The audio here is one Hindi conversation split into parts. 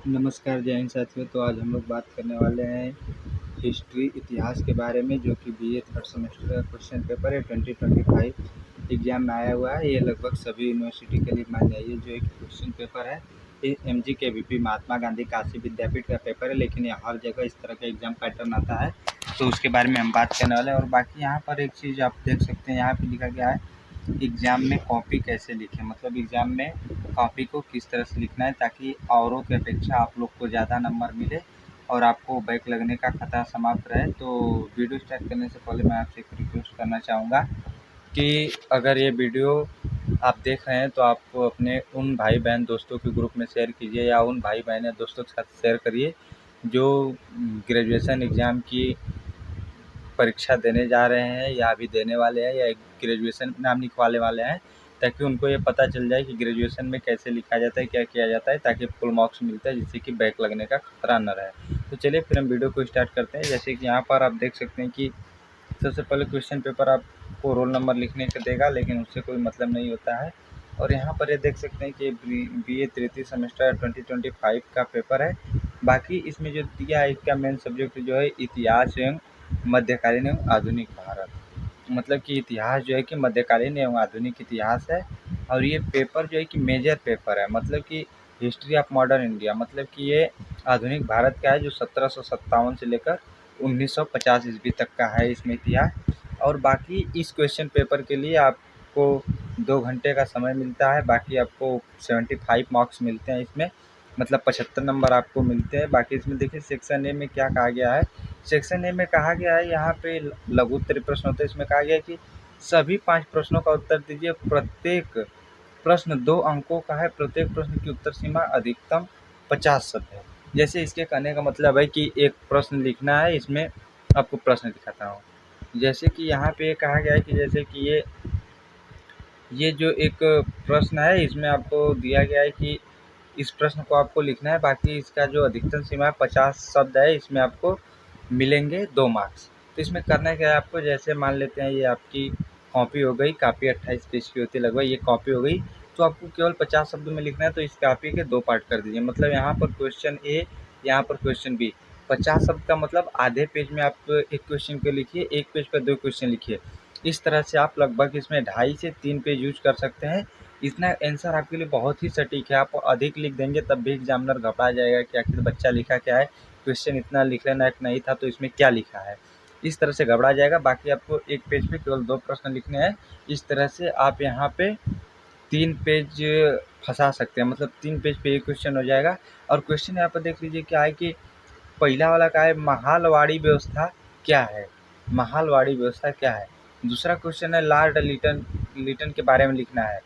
नमस्कार जय हिंद साथियों। तो आज हम लोग बात करने वाले हैं हिस्ट्री इतिहास के बारे में, जो कि बीए थर्ड सेमेस्टर का क्वेश्चन पेपर है 2025 एग्जाम में आया हुआ है। ये लगभग सभी यूनिवर्सिटी के लिए मान्य है। ये जो एक क्वेश्चन पेपर है ये एमजी के वीपी महात्मा गांधी काशी विद्यापीठ का पेपर है, लेकिन ये हर जगह इस तरह का एग्जाम पैटर्न आता है, तो उसके बारे में हम बात करने वाले हैं। और बाकी यहाँ पर एक चीज़ आप देख सकते हैं, यहाँ पे लिखा गया है एग्ज़ाम में कॉपी कैसे लिखें, मतलब एग्ज़ाम में कॉपी को किस तरह से लिखना है ताकि औरों की अपेक्षा आप लोग को ज़्यादा नंबर मिले और आपको बैक लगने का खतरा समाप्त रहे। तो वीडियो स्टार्ट करने से पहले मैं आपसे एक रिक्वेस्ट करना चाहूँगा कि अगर ये वीडियो आप देख रहे हैं तो आप अपने उन भाई बहन दोस्तों के ग्रुप में शेयर कीजिए, या उन भाई बहन या दोस्तों के साथ शेयर करिए जो ग्रेजुएशन एग्ज़ाम की परीक्षा देने जा रहे हैं या अभी देने वाले हैं या ग्रेजुएशन नाम लिखवाने वाले हैं, ताकि उनको ये पता चल जाए कि ग्रेजुएशन में कैसे लिखा जाता है, क्या किया जाता है, ताकि फुल मार्क्स मिलता है, जिससे कि बैक लगने का खतरा न रहे। तो चलिए फिर हम वीडियो को स्टार्ट करते हैं। जैसे कि यहाँ पर आप देख सकते हैं कि सबसे पहले क्वेश्चन पेपर आपको रोल नंबर लिखने का देगा, लेकिन उससे कोई मतलब नहीं होता है। और यहाँ पर ये देख सकते हैं कि बीए तृतीय सेमेस्टर 2025 का पेपर है। बाकी इसमें जो दिया है, इसका मेन सब्जेक्ट जो है इतिहास एवं मध्यकालीन एवं आधुनिक भारत, मतलब कि इतिहास जो है कि मध्यकालीन एवं आधुनिक इतिहास है। और ये पेपर जो है कि मेजर पेपर है, मतलब कि हिस्ट्री ऑफ मॉडर्न इंडिया, मतलब कि ये आधुनिक भारत का है, जो 1757 से लेकर 1950 ईस्वी तक का है इसमें इतिहास। और बाकी इस क्वेश्चन पेपर के लिए आपको 2 घंटे का समय मिलता है। बाकी आपको 75 मार्क्स मिलते हैं इसमें, मतलब 75 नंबर आपको मिलते हैं। बाकी इसमें देखिए सेक्शन ए में क्या कहा गया है। सेक्शन ए में कहा गया है, यहाँ पे लघु उत्तरीय प्रश्न होते हैं। इसमें कहा गया है कि सभी 5 प्रश्नों का उत्तर दीजिए। प्रत्येक प्रश्न 2 अंकों का है। प्रत्येक प्रश्न की उत्तर सीमा अधिकतम 50 शब्द है। जैसे इसके कहने का मतलब है कि एक प्रश्न लिखना है, इसमें आपको प्रश्न दिखाता हूँ। जैसे कि यहाँ पे कहा गया है कि जैसे कि ये जो एक प्रश्न है, इसमें आपको दिया गया है कि इस प्रश्न को आपको लिखना है। बाकी इसका जो अधिकतम सीमा है 50 शब्द है, इसमें आपको मिलेंगे 2 मार्क्स। तो इसमें करना क्या है आपको, जैसे मान लेते हैं ये आपकी कॉपी हो गई, कॉपी 28 पेज की होती है लगभग, ये कॉपी हो गई। तो आपको केवल 50 शब्द में लिखना है, तो इस कॉपी के 2 पार्ट कर दीजिए। मतलब यहाँ पर क्वेश्चन ए, यहाँ पर क्वेश्चन बी। 50 शब्द का मतलब आधे पेज में आप एक क्वेश्चन को लिखिए, एक पेज पर 2 क्वेश्चन लिखिए। इस तरह से आप लगभग इसमें 2.5 से 3 पेज यूज कर सकते हैं। इतना आंसर आपके लिए बहुत ही सटीक है। आप अधिक लिख देंगे तब भी एग्जामिनर घबरा जाएगा कि आखिर बच्चा लिखा क्या है, क्वेश्चन इतना लिखने लायक नहीं था तो इसमें क्या लिखा है, इस तरह से घबरा जाएगा। बाकी आपको एक पेज पे केवल 2 प्रश्न लिखने हैं। इस तरह से आप यहाँ पे 3 पेज फंसा सकते हैं, मतलब 3 पेज पे एक क्वेश्चन हो जाएगा। और क्वेश्चन यहाँ पर देख लीजिए क्या है कि पहला वाला का है महालवाड़ी व्यवस्था क्या है, महालवाड़ी व्यवस्था क्या है। दूसरा क्वेश्चन है लॉर्ड लिटन लिटन के बारे में लिखना है।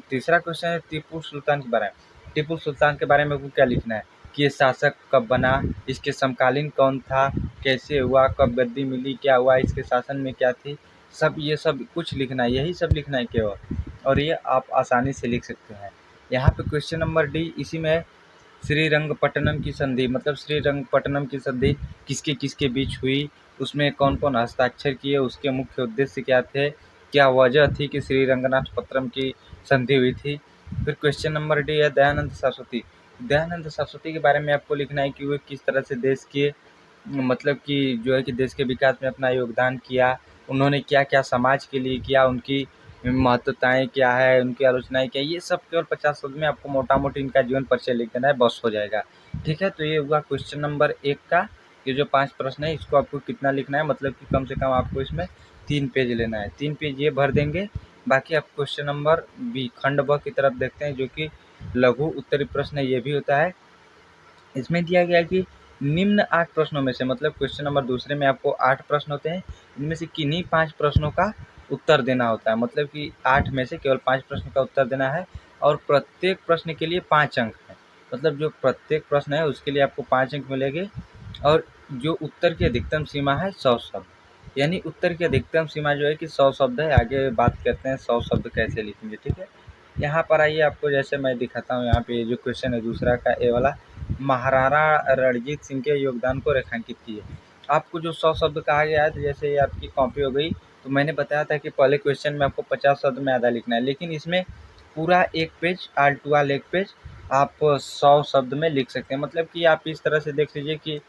तीसरा क्वेश्चन है टीपू सुल्तान के बारे में, टीपू सुल्तान के बारे में आपको क्या लिखना है कि ये शासक कब बना, इसके समकालीन कौन था, कैसे हुआ, कब गद्दी मिली, क्या हुआ, इसके शासन में क्या थी, सब ये सब कुछ लिखना है, यही सब लिखना है केवल। और ये आप आसानी से लिख सकते हैं। यहाँ पे क्वेश्चन नंबर डी इसी में है, श्रीरंगपट्टनम की संधि, मतलब श्रीरंगपट्टनम की संधि किसके किसके बीच हुई, उसमें कौन कौन हस्ताक्षर किए, उसके मुख्य उद्देश्य क्या थे, क्या वजह थी कि श्रीरंगनाथपत्तनम की संधि हुई थी। फिर क्वेश्चन नंबर डी है दयानंद सरस्वती। दयानंद सरस्वती के बारे में आपको लिखना है कि वे किस तरह से देश के, मतलब कि जो है कि देश के विकास में अपना योगदान किया, उन्होंने क्या क्या समाज के लिए किया, उनकी महत्वताएँ क्या है, उनकी आलोचनाएँ क्या है, ये सब केवल 50 शब्द में आपको मोटा-मोटी इनका जीवन परिचय लिख देना है, बस हो जाएगा। ठीक है, तो ये हुआ क्वेश्चन नंबर 1 का। ये जो 5 प्रश्न है इसको आपको कितना लिखना है, मतलब कि कम से कम आपको इसमें 3 पेज लेना है। 3 पेज ये भर देंगे। बाकी आप क्वेश्चन नंबर बी खंड ब की तरफ देखते हैं, जो कि लघु उत्तरीय प्रश्न ये भी होता है। इसमें दिया गया है कि निम्न 8 प्रश्नों में से, मतलब क्वेश्चन नंबर दूसरे में आपको 8 प्रश्न होते हैं, इनमें से किन्हीं 5 प्रश्नों का उत्तर देना होता है। मतलब कि 8 में से केवल 5 प्रश्न का उत्तर देना है, और प्रत्येक प्रश्न के लिए 5 अंक हैं। मतलब जो प्रत्येक प्रश्न है उसके लिए आपको 5 अंक मिलेंगे। और जो उत्तर की अधिकतम सीमा है 100 शब्द, यानी उत्तर की अधिकतम सीमा जो है कि 100 शब्द है। आगे बात करते हैं 100 शब्द कैसे लिखेंगे। ठीक है, यहाँ पर आइए आपको जैसे मैं दिखाता हूँ। यहाँ पे जो क्वेश्चन है दूसरा का ए वाला, महाराणा रणजीत सिंह के योगदान को रेखांकित कीजिए। आपको जो 100 शब्द कहा गया है, तो जैसे ये आपकी कॉपी हो गई, तो मैंने बताया था कि पहले क्वेश्चन में आपको 50 शब्द में आधा लिखना है, लेकिन इसमें पूरा एक पेज आल टू आल एक पेज आप 100 शब्द में लिख सकते हैं। मतलब कि आप इस तरह से देख लीजिए कि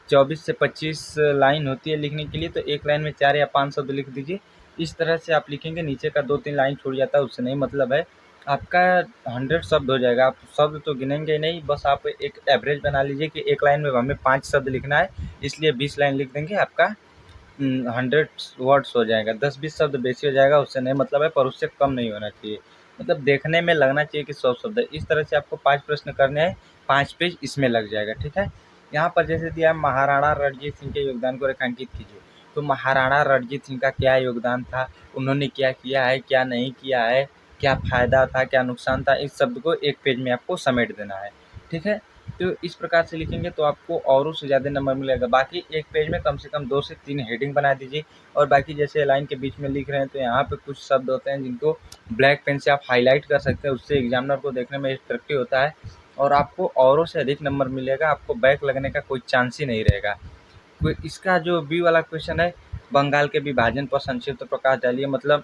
24 से 25 लाइन होती है लिखने के लिए, तो एक लाइन में 4 या 5 शब्द लिख दीजिए। इस तरह से आप लिखेंगे, नीचे का 2-3 लाइन छूट जाता है, उससे नहीं मतलब है। आपका 100 शब्द हो जाएगा। आप शब्द तो गिनेंगे ही नहीं, बस आप एक एवरेज बना लीजिए कि एक लाइन में हमें 5 शब्द लिखना है, इसलिए 20 लाइन लिख देंगे, आपका 100 वर्ड्स हो जाएगा। 10-20 शब्द बेसी हो जाएगा, उससे नहीं मतलब है, पर उससे कम नहीं होना चाहिए। मतलब देखने में लगना चाहिए कि 100 शब्द है। इस तरह से आपको 5 प्रश्न करने हैं, 5 पेज इसमें लग जाएगा, ठीक है। यहाँ पर जैसे दिया महाराणा रणजीत सिंह के योगदान को रेखांकित कीजिए। तो महाराणा रणजीत सिंह का क्या योगदान था, उन्होंने क्या किया है, क्या नहीं किया है, क्या फ़ायदा था, क्या नुकसान था, इस शब्द को एक पेज में आपको समेट देना है, ठीक है। तो इस प्रकार से लिखेंगे तो आपको औरों से ज़्यादा नंबर मिलेगा। बाकी एक पेज में कम से कम 2 से 3 हेडिंग बना दीजिए, और बाकी जैसे लाइन के बीच में लिख रहे हैं तो यहाँ पे कुछ शब्द होते हैं जिनको ब्लैक पेन से आप हाईलाइट कर सकते हैं, उससे एग्जामिनर को देखने में अट्रैक्टिव होता है और आपको औरों से अधिक नंबर मिलेगा। आपको बैक लगने का कोई चांस ही नहीं रहेगा। कोई इसका जो बी वाला क्वेश्चन है, बंगाल के विभाजन पर संक्षिप्त प्रकाश डालिए। मतलब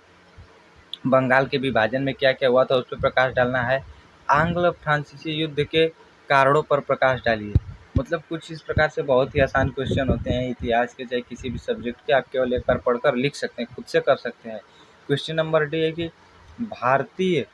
बंगाल के विभाजन में क्या क्या हुआ था उस पर प्रकाश डालना है। आंग्ल फ्रांसीसी युद्ध के कारणों पर प्रकाश डालिए। मतलब कुछ इस प्रकार से बहुत ही आसान क्वेश्चन होते हैं इतिहास के, चाहे किसी भी सब्जेक्ट के, आप केवल एक बार पढ़कर लिख सकते हैं, खुद से कर सकते हैं। क्वेश्चन नंबर डी है कि भारतीय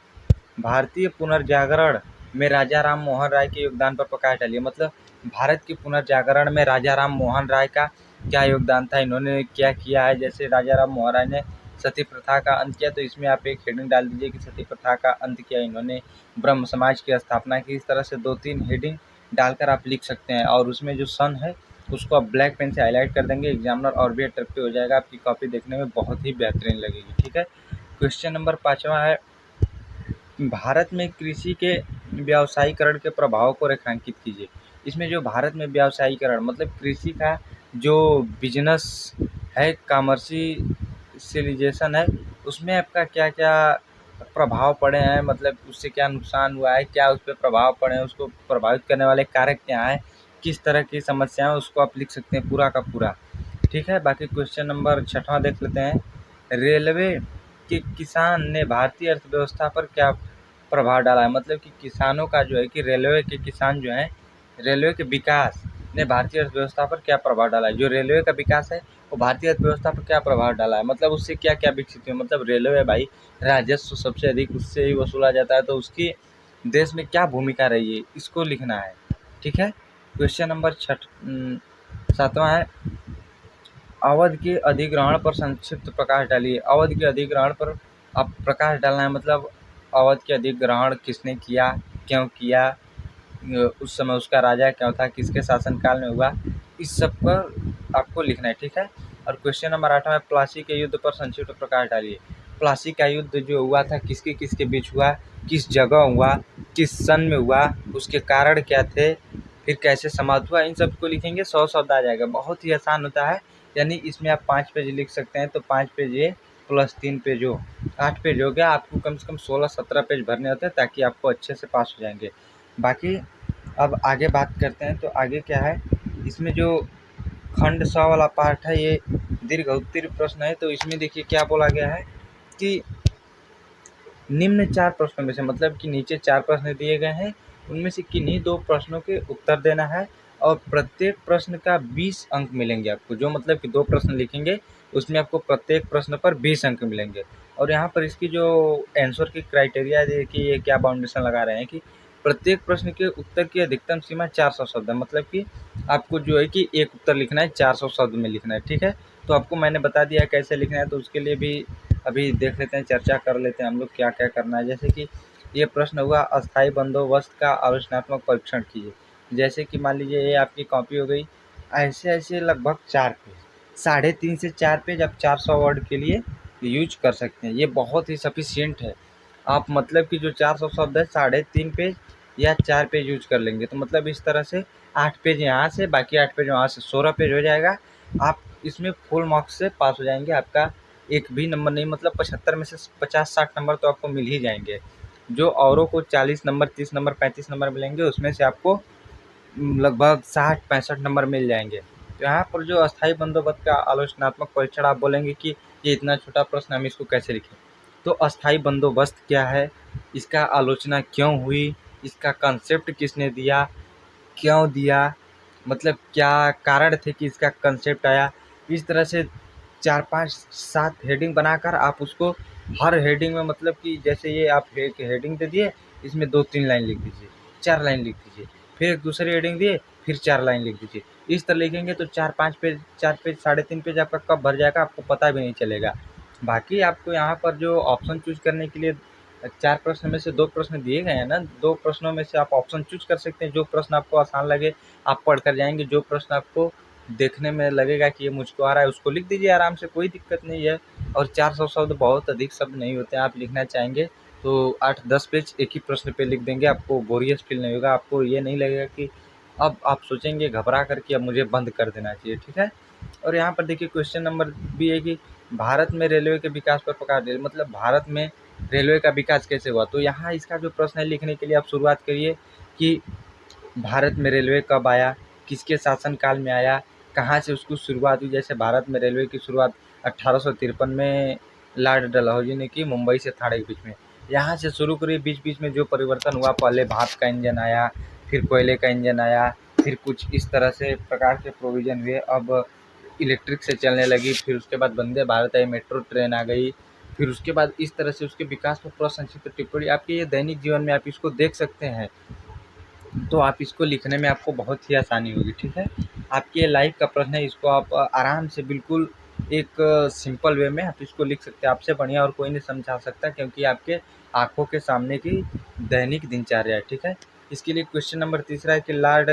भारतीय पुनर्जागरण में राजा राम मोहन राय के योगदान पर प्रकाश डालिए। मतलब भारत के पुनर्जागरण में राजा राम मोहन राय का क्या योगदान था, इन्होंने क्या किया है। जैसे राजा राम मोहन राय ने सती प्रथा का अंत किया, तो इसमें आप एक हेडिंग डाल दीजिए कि सती प्रथा का अंत किया इन्होंने, ब्रह्म समाज की स्थापना की। इस तरह से 2-3 हेडिंग डालकर आप लिख सकते हैं, और उसमें जो सन है उसको आप ब्लैक पेन से हाईलाइट कर देंगे, एग्जामिनर और भी अट्रैक्टिव हो जाएगा, आपकी कॉपी देखने में बहुत ही बेहतरीन लगेगी, ठीक है। क्वेश्चन नंबर 5वां है, भारत में कृषि के व्यावसायीकरण के प्रभाव को रेखांकित कीजिए। इसमें जो भारत में व्यावसायीकरण मतलब कृषि का जो बिजनेस है, कमर्शियलाइजेशन है, उसमें आपका क्या क्या प्रभाव पड़े हैं, मतलब उससे क्या नुकसान हुआ है, क्या उस पर प्रभाव पड़े हैं, उसको प्रभावित करने वाले कारक क्या हैं, किस तरह की समस्याएं, उसको आप लिख सकते हैं पूरा का पूरा, ठीक है। बाकी क्वेश्चन नंबर 6वां देख लेते हैं। रेलवे के किसान ने भारतीय अर्थव्यवस्था पर क्या प्रभाव डाला है। मतलब कि किसानों का जो है कि रेलवे के किसान जो हैं, रेलवे के विकास ने भारतीय अर्थव्यवस्था पर क्या प्रभाव डाला है। जो रेलवे का विकास है वो भारतीय अर्थव्यवस्था पर क्या प्रभाव डाला है, मतलब उससे क्या क्या विकसित हुआ। मतलब रेलवे भाई राजस्व सबसे अधिक उससे ही वसूला जाता है, तो उसकी देश में क्या भूमिका रही है, इसको लिखना है, ठीक है। क्वेश्चन नंबर 7वां है, अवध के अधिग्रहण पर संक्षिप्त प्रकाश डालिए। अवध के अधिग्रहण पर आप प्रकाश डालना है। मतलब अवध के अधिग्रहण किसने किया, क्यों किया, उस समय उसका राजा क्यों था, किसके शासनकाल में हुआ, इस सब पर आपको लिखना है, ठीक है। और क्वेश्चन नंबर 8वां है, प्लासी के युद्ध पर संक्षिप्त प्रकाश डालिए। प्लासी का युद्ध जो हुआ था किसके किसके बीच हुआ, किस जगह हुआ, किस सन में हुआ, उसके कारण क्या थे, फिर कैसे समाप्त हुआ, इन सब को लिखेंगे, 100 शब्द आ जाएगा। बहुत ही आसान होता है, यानी इसमें आप 5 पेज लिख सकते हैं, तो 5 पेज ये प्लस 3 पेज हो 8 पेज हो गया। आपको कम से कम 16-17 पेज भरने होते हैं, ताकि आपको अच्छे से पास हो जाएंगे। बाकी अब आगे बात करते हैं, तो आगे क्या है, इसमें जो खंड 100 वाला पार्ट है ये दीर्घ उत्तीर्ण प्रश्न है। तो इसमें देखिए क्या बोला गया है कि निम्न 4 प्रश्नों में से, मतलब कि नीचे 4 प्रश्न दिए गए हैं, उनमें से किन्हीं 2 प्रश्नों के उत्तर देना है, और प्रत्येक प्रश्न का 20 अंक मिलेंगे आपको। जो मतलब कि 2 प्रश्न लिखेंगे उसमें आपको प्रत्येक प्रश्न पर 20 अंक मिलेंगे। और यहाँ पर इसकी जो आंसर की क्राइटेरिया देखिए, ये क्या बाउंडेशन लगा रहे हैं कि प्रत्येक प्रश्न के उत्तर की अधिकतम सीमा 400 शब्द है। मतलब कि आपको जो है कि एक उत्तर लिखना है 400 शब्द में लिखना है, ठीक है। तो आपको मैंने बता दिया कैसे लिखना है, तो उसके लिए भी अभी देख लेते हैं, चर्चा कर लेते हैं हम लोग क्या क्या करना है। जैसे कि ये प्रश्न हुआ, अस्थायी बंदोबस्त का आलोचनात्मक परीक्षण कीजिए। जैसे कि मान लीजिए ये आपकी कॉपी हो गई, ऐसे ऐसे लगभग 4 पेज, 3.5 से 4 पेज आप 400 वर्ड के लिए यूज कर सकते हैं। ये बहुत ही सफिशियंट है। आप मतलब कि जो 400 शब्द है 3.5 पेज या 4 पेज यूज कर लेंगे, तो मतलब इस तरह से 8 पेज यहाँ से, बाकी 8 पेज वहाँ से, 16 पेज हो जाएगा। आप इसमें फुल मार्क्स से पास हो जाएंगे, आपका एक भी नंबर नहीं, मतलब 75 में से 50-60 नंबर तो आपको मिल ही जाएंगे। जो औरों को 40 नंबर, 30 नंबर, 35 नंबर मिलेंगे, उसमें से आपको लगभग 60-65 नंबर मिल जाएंगे। तो यहाँ पर जो अस्थायी बंदोबस्त का आलोचनात्मक परीक्षण, आप बोलेंगे कि ये इतना छोटा प्रश्न, हम इसको कैसे लिखें। तो अस्थायी बंदोबस्त क्या है, इसका आलोचना क्यों हुई, इसका कंसेप्ट किसने दिया, क्यों दिया, मतलब क्या कारण थे कि इसका कंसेप्ट आया। इस तरह से 4, 5, 7 हेडिंग बनाकर आप उसको हर हेडिंग में, मतलब कि जैसे ये आप एक हेडिंग दे दिए, इसमें 2-3 लाइन लिख दीजिए, 4 लाइन लिख दीजिए, फिर एक दूसरी हेडिंग दिए, फिर 4 लाइन लिख दीजिए। इस तरह लिखेंगे तो 4-5 पेज, 4 पेज, साढ़े 3 पेज आपका कब भर जाएगा आपको पता भी नहीं चलेगा। बाकी आपको यहाँ पर जो ऑप्शन चूज़ करने के लिए 4 प्रश्न में से 2 प्रश्न दिए गए हैं ना, 2 प्रश्नों में से आप ऑप्शन चूज़ कर सकते हैं। जो प्रश्न आपको आसान लगे आप पढ़ कर जाएँगे, जो प्रश्न आपको देखने में लगेगा कि ये मुझको आ रहा है उसको लिख दीजिए आराम से, कोई दिक्कत नहीं है। और 400 शब्द बहुत अधिक शब्द नहीं होते हैं, आप लिखना चाहेंगे तो 8-10 पेज एक ही प्रश्न पे लिख देंगे, आपको बोरियत फील नहीं होगा, आपको ये नहीं लगेगा कि अब आप सोचेंगे घबरा कर कि अब मुझे बंद कर देना चाहिए, ठीक है। और यहाँ पर देखिए क्वेश्चन नंबर भी है कि भारत में रेलवे के विकास पर प्रकाश डालिए, मतलब भारत में रेलवे का विकास कैसे हुआ। तो यहाँ इसका जो प्रश्न है लिखने के लिए आप शुरुआत करिए कि भारत में रेलवे कब आया, किसके शासनकाल में आया, कहाँ से उसकी शुरुआत हुई। जैसे भारत में रेलवे की शुरुआत 1853 में लॉर्ड डलहौजी ने की, मुंबई से थाने के बीच में। यहाँ से शुरू करिए, बीच बीच में जो परिवर्तन हुआ, पहले भाप का इंजन आया, फिर कोयले का इंजन आया, फिर कुछ इस तरह से प्रकार के प्रोविज़न हुए, अब इलेक्ट्रिक से चलने लगी, फिर उसके बाद वंदे भारत आई, मेट्रो ट्रेन आ गई, फिर उसके बाद इस तरह से उसके विकास पर पूरा संक्षिप्त टिप्पणी आपके ये दैनिक जीवन में आप इसको देख सकते हैं। तो आप इसको लिखने में आपको बहुत ही आसानी होगी, ठीक है। आपके ये लाइफ का प्रश्न है, इसको आप आराम से बिल्कुल एक सिंपल वे में आप इसको लिख सकते हैं। आपसे बढ़िया और कोई नहीं समझा सकता, क्योंकि आपके आँखों के सामने की दैनिक दिनचर्या है, ठीक है। इसके लिए क्वेश्चन नंबर तीसरा है कि लॉर्ड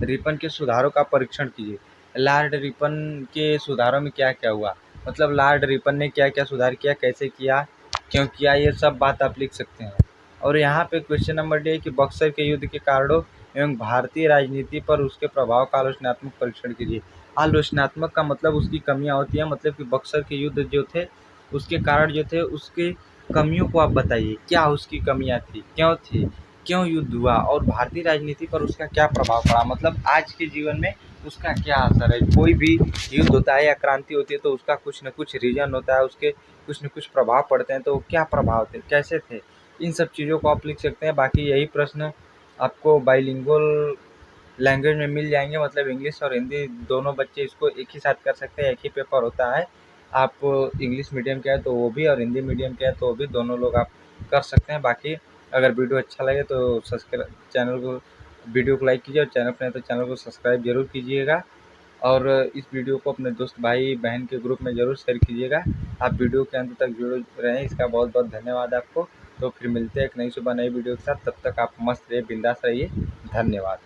रिपन के सुधारों का परीक्षण कीजिए। लॉर्ड रिपन के सुधारों में क्या-क्या हुआ, मतलब लॉर्ड रिपन ने क्या-क्या सुधार किया, कैसे किया, क्यों किया, ये सब बात आप लिख सकते हैं। और यहाँ पे क्वेश्चन नंबर डी है कि बक्सर के युद्ध के कारणों एवं भारतीय राजनीति पर उसके प्रभाव का आलोचनात्मक परीक्षण कीजिए। आलोचनात्मक का मतलब उसकी कमियाँ होती हैं, मतलब कि बक्सर के युद्ध जो थे उसके कारण जो थे उसकी कमियों को आप बताइए, क्या उसकी कमियाँ थी, क्यों युद्ध हुआ और भारतीय राजनीति पर उसका क्या प्रभाव पड़ा, मतलब आज के जीवन में उसका क्या असर है। कोई भी युद्ध होता है या क्रांति होती है तो उसका कुछ न कुछ रीज़न होता है, उसके कुछ न कुछ प्रभाव पड़ते हैं, तो क्या प्रभाव थे, कैसे थे, इन सब चीज़ों को आप लिख सकते हैं। बाकी यही प्रश्न आपको बाइलिंगुअल लैंग्वेज में मिल जाएंगे, मतलब इंग्लिश और हिंदी दोनों बच्चे इसको एक ही साथ कर सकते हैं, एक ही पेपर होता है। आप इंग्लिश मीडियम के हैं तो वो भी, और हिंदी मीडियम के हैं तो वो भी, दोनों लोग आप कर सकते हैं। बाकी अगर वीडियो अच्छा लगे तो चैनल को, वीडियो को लाइक कीजिए, और चैनल पर नहीं तो चैनल को सब्सक्राइब जरूर कीजिएगा। और इस वीडियो को अपने दोस्त भाई बहन के ग्रुप में ज़रूर शेयर कीजिएगा। आप वीडियो के अंत तक जुड़े रहें, इसका बहुत बहुत धन्यवाद आपको। तो फिर मिलते हैं एक नई सुबह नई वीडियो के साथ, तब तक आप मस्त रहिए, बिंदास रहिए, धन्यवाद।